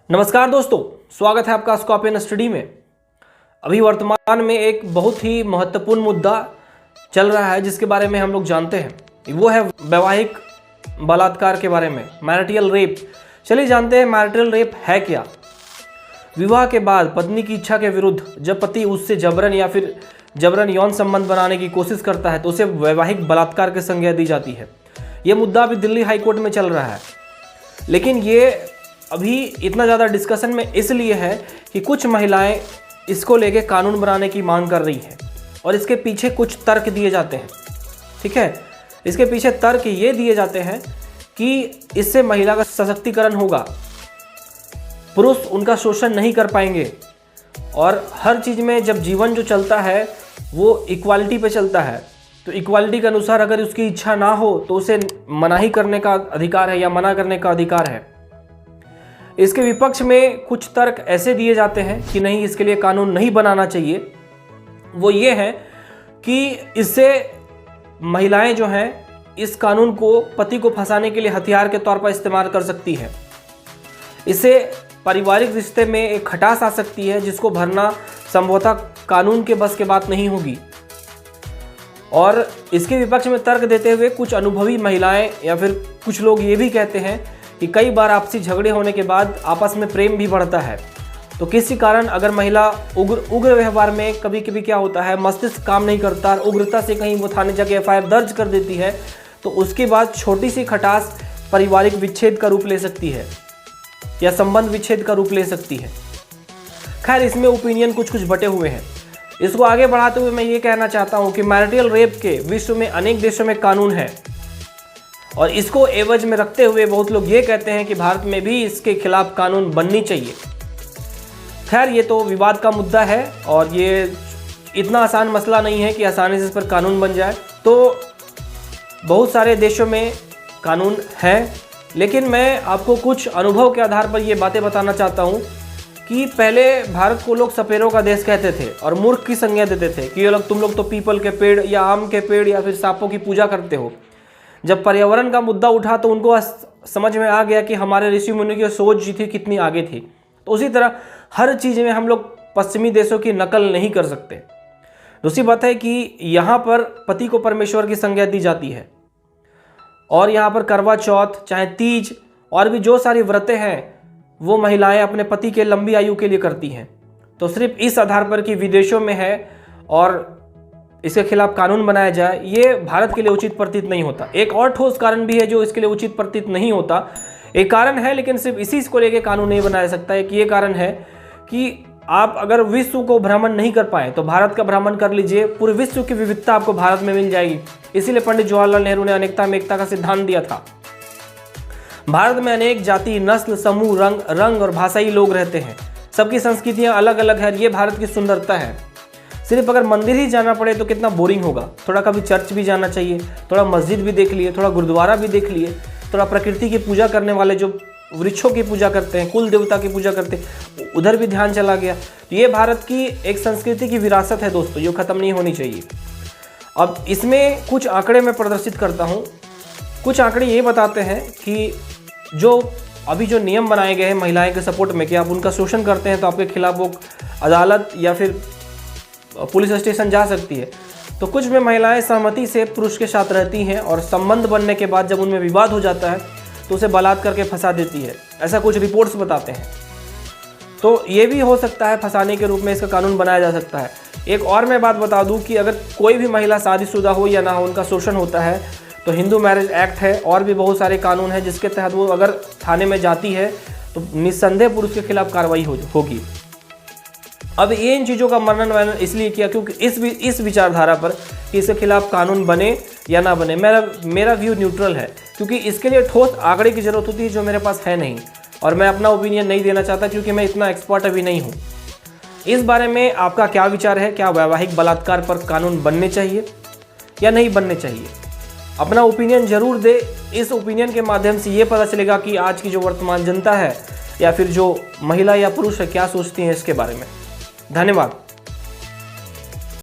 नमस्कार दोस्तों, स्वागत है आपका स्कॉर्पियन स्टडी में। अभी वर्तमान में एक बहुत ही महत्वपूर्ण मुद्दा चल रहा है जिसके बारे में हम लोग जानते हैं। वो है वैवाहिक बलात्कार के बारे में, मैरिटल रेप। चलिए जानते हैं मैरिटल रेप है क्या। विवाह के बाद पत्नी की इच्छा के विरुद्ध जब पति उससे जबरन या फिर जबरन यौन संबंध बनाने की कोशिश करता है तो उसे वैवाहिक बलात्कार की संज्ञा दी जाती है। ये मुद्दा अभी दिल्ली हाई कोर्ट में चल रहा है, लेकिन ये अभी इतना ज़्यादा डिस्कशन में इसलिए है कि कुछ महिलाएं इसको लेके कानून बनाने की मांग कर रही हैं और इसके पीछे कुछ तर्क दिए जाते हैं। ठीक है, इसके पीछे तर्क ये दिए जाते हैं कि इससे महिला का सशक्तिकरण होगा, पुरुष उनका शोषण नहीं कर पाएंगे और हर चीज़ में जब जीवन जो चलता है वो इक्वालिटी पे चलता है, तो इक्वालिटी के अनुसार अगर उसकी इच्छा ना हो तो उसे मनाही करने का अधिकार है या मना करने का अधिकार है। इसके विपक्ष में कुछ तर्क ऐसे दिए जाते हैं कि नहीं, इसके लिए कानून नहीं बनाना चाहिए। वो ये है कि इससे महिलाएं जो हैं इस कानून को पति को फंसाने के लिए हथियार के तौर पर इस्तेमाल कर सकती है। इससे पारिवारिक रिश्ते में एक खटास आ सकती है जिसको भरना संभवतः कानून के बस के बात नहीं होगी। और इसके विपक्ष में तर्क देते हुए कुछ अनुभवी महिलाएं या फिर कुछ लोग ये भी कहते हैं कि कई बार आपसी झगड़े होने के बाद आपस में प्रेम भी बढ़ता है, तो किसी कारण अगर महिला उग्र व्यवहार में कभी कभी क्या होता है, मस्तिष्क काम नहीं करता और उग्रता से कहीं वो थाने जाके एफआईआर दर्ज कर देती है, तो उसके बाद छोटी सी खटास पारिवारिक विच्छेद का रूप ले सकती है या संबंध विच्छेद का रूप ले सकती है। खैर, इसमें ओपिनियन कुछ बटे हुए हैं। इसको आगे बढ़ाते हुए मैं ये कहना चाहता हूँ कि मैरिटल रेप के विश्व में अनेक देशों में कानून है और इसको एवज में रखते हुए बहुत लोग ये कहते हैं कि भारत में भी इसके खिलाफ कानून बननी चाहिए। खैर, ये तो विवाद का मुद्दा है और ये इतना आसान मसला नहीं है कि आसानी से इस पर कानून बन जाए। तो बहुत सारे देशों में कानून है, लेकिन मैं आपको कुछ अनुभव के आधार पर ये बातें बताना चाहता हूँ कि पहले भारत को लोग सपेरों का देश कहते थे और मूर्ख की संज्ञा देते थे कि तुम लोग तो पीपल के पेड़ या आम के पेड़ या फिर सांपों की पूजा करते हो। जब पर्यावरण का मुद्दा उठा तो उनको समझ में आ गया कि हमारे ऋषि मुनि की सोच जी थी कितनी आगे थी। तो उसी तरह हर चीज़ में हम लोग पश्चिमी देशों की नकल नहीं कर सकते। दूसरी बात है कि यहाँ पर पति को परमेश्वर की संज्ञा दी जाती है और यहाँ पर करवा चौथ, चाहे तीज और भी जो सारी व्रतें हैं वो महिलाएं अपने पति के लंबी आयु के लिए करती हैं। तो सिर्फ इस आधार पर कि विदेशों में है और इसके खिलाफ कानून बनाया जाए, ये भारत के लिए उचित प्रतीत नहीं होता। एक और ठोस कारण भी है जो इसके लिए उचित प्रतीत नहीं होता। एक कारण है, लेकिन सिर्फ इसी को लेके कानून नहीं बनाया सकता है कि ये कारण है कि आप अगर विश्व को भ्रमण नहीं कर पाए तो भारत का भ्रमण कर लीजिए, पूरे विश्व की विविधता आपको भारत में मिल जाएगी। इसीलिए पंडित जवाहरलाल नेहरू ने अनेकता में एकता का सिद्धांत दिया था। भारत में अनेक जाति, नस्ल, समूह, रंग और भाषाई लोग रहते हैं। सबकी संस्कृतियाँ अलग अलग है, ये भारत की सुंदरता है। सिर्फ अगर मंदिर ही जाना पड़े तो कितना बोरिंग होगा। थोड़ा कभी चर्च भी जाना चाहिए, थोड़ा मस्जिद भी देख लिए, थोड़ा गुरुद्वारा भी देख लिए, थोड़ा प्रकृति की पूजा करने वाले जो वृक्षों की पूजा करते हैं, कुल देवता की पूजा करते हैं, उधर भी ध्यान चला गया। तो ये भारत की एक संस्कृति की विरासत है दोस्तों, जो ख़त्म नहीं होनी चाहिए। अब इसमें कुछ आंकड़े मैं प्रदर्शित करता हूँ। कुछ आंकड़े ये बताते हैं कि जो अभी जो नियम बनाए गए हैं महिलाएं के सपोर्ट में कि आप उनका शोषण करते हैं तो आपके खिलाफ वो अदालत या फिर पुलिस स्टेशन जा सकती है। तो कुछ में महिलाएं सहमति से पुरुष के साथ रहती हैं और संबंध बनने के बाद जब उनमें विवाद हो जाता है तो उसे बलात्कार करके फंसा देती है, ऐसा कुछ रिपोर्ट्स बताते हैं। तो ये भी हो सकता है, फंसाने के रूप में इसका कानून बनाया जा सकता है। एक और मैं बात बता दूं कि अगर कोई भी महिला शादीशुदा हो या ना हो, उनका शोषण होता है तो हिंदू मैरिज एक्ट है और भी बहुत सारे कानून हैं जिसके तहत वो अगर थाने में जाती है तो निस्संदेह पुरुष के खिलाफ कार्रवाई होगी। अब ये इन चीज़ों का वर्णन इसलिए किया क्योंकि इस विचारधारा पर कि इसके खिलाफ कानून बने या ना बने, मेरा व्यू न्यूट्रल है, क्योंकि इसके लिए ठोस आंकड़े की ज़रूरत होती है जो मेरे पास है नहीं, और मैं अपना ओपिनियन नहीं देना चाहता क्योंकि मैं इतना एक्सपर्ट अभी नहीं हूँ। इस बारे में आपका क्या विचार है? क्या वैवाहिक बलात्कार पर कानून बनने चाहिए या नहीं बनने चाहिए? अपना ओपिनियन जरूर दे। इस ओपिनियन के माध्यम से ये पता चलेगा कि आज की जो वर्तमान जनता है या फिर जो महिला या पुरुष है क्या सोचती हैं इसके बारे में। धन्यवाद।